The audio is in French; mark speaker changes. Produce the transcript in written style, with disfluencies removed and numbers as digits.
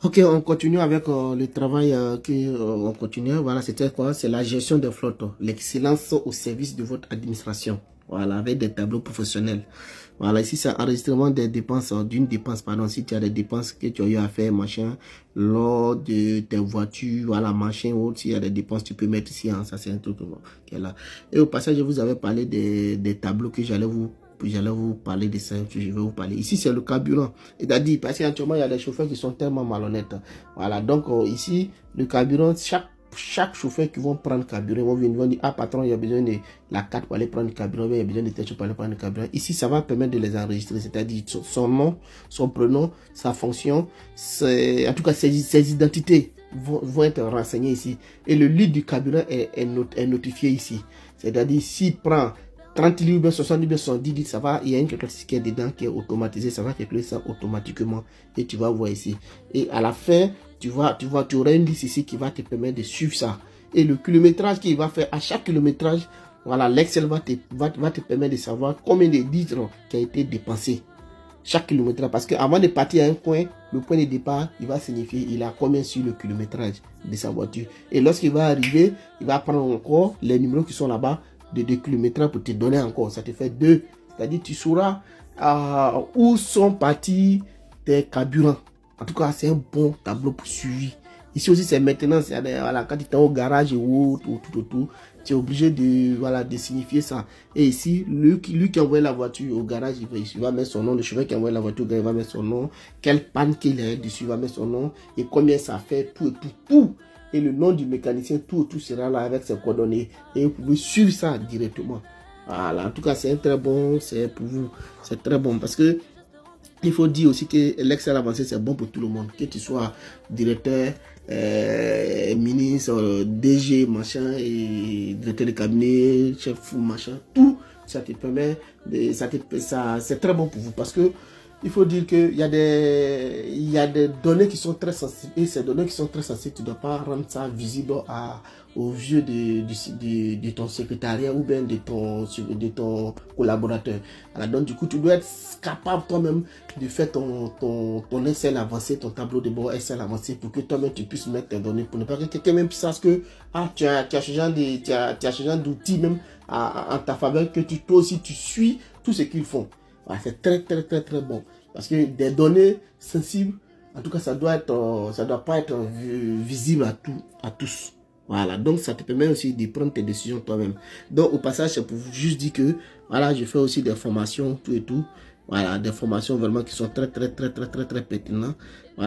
Speaker 1: Ok, on continue avec le travail on continue. Voilà, c'était quoi? C'est la gestion des flottes, l'excellence au service de votre administration. Voilà, avec des tableaux professionnels. Voilà, ici c'est enregistrement des dépenses, d'une dépense, pardon, si tu as des dépenses que tu as eu à faire, machin, lors de tes voitures, voilà, machin, ou s'il y a des dépenses, tu peux mettre ici, hein, ça c'est un truc qui est là. Et au passage, je vous avais parlé des tableaux que j'allais vous parler de ça, je vais vous parler. Ici, c'est le carburant. C'est-à-dire, parce qu'actuellement, il y a des chauffeurs qui sont tellement malhonnêtes. Voilà, donc ici, le carburant, chaque chauffeur qui vont prendre carburant, ils vont dire, ah patron, il y a besoin de la carte pour aller prendre le carburant, il y a besoin de telle chose pour aller prendre le carburant. Ici, ça va permettre de les enregistrer, c'est-à-dire son nom, son prénom, sa fonction, en tout cas ses identités vont être renseignées ici. Et le litre du carburant est notifié ici. C'est-à-dire, s'il prend 30 litres, 60 litres, 70 litres, ça va, il y a une calculatrice qui est dedans, qui est automatisée, ça va calculer ça automatiquement. Et tu vas voir ici. Et à la fin, tu auras une liste ici qui va te permettre de suivre ça. Et le kilométrage qu'il va faire, à chaque kilométrage, voilà, l'Excel va te permettre de savoir combien de litres qui a été dépensé. Chaque kilométrage. Parce qu'avant de partir à un coin, le point de départ, il va signifier il a combien sur le kilométrage de sa voiture. Et lorsqu'il va arriver, il va prendre encore les numéros qui sont là-bas de kilométrage pour te donner encore. Ça te fait 2. C'est-à-dire tu sauras où sont partis tes carburants. En tout cas, c'est un bon tableau pour suivi. Ici aussi, c'est maintenant, voilà, quand tu es au garage ou tout, tu es obligé de signifier ça. Et ici, lui qui envoie la voiture au garage, il va mettre son nom. Le chauffeur qui envoie la voiture au garage, il va mettre son nom. Quelle panne qu'il a dessus, il va mettre son nom. Et combien ça fait, tout. Et le nom du mécanicien, tout sera là avec ses coordonnées. Et vous pouvez suivre ça directement. Voilà, en tout cas, c'est un très bon, c'est pour vous, c'est très bon parce que il faut dire aussi que l'Excel avancé, c'est bon pour tout le monde. Que tu sois directeur, ministre, DG, machin, et directeur de cabinet, chef, machin, tout, ça te permet, c'est très bon pour vous parce que il faut dire qu'il y a des données qui sont très sensibles et ces données qui sont très sensibles, tu ne dois pas rendre ça visible aux yeux de ton secrétariat ou bien de ton collaborateur. Alors, donc du coup, tu dois être capable toi-même de faire ton Excel avancé, ton tableau de bord Excel avancé pour que toi-même tu puisses mettre tes données pour ne pas que quelqu'un même sache que tu as ce genre d'outils même en ta faveur que toi aussi tu suis tout ce qu'ils font. Voilà, c'est très bon. Parce que des données sensibles, en tout cas, ça doit pas être visible à tous. Voilà, donc ça te permet aussi de prendre tes décisions toi-même. Donc au passage, c'est pour juste dire que, voilà, je fais aussi des formations, tout et tout. Voilà, des formations vraiment qui sont très pertinentes. Voilà.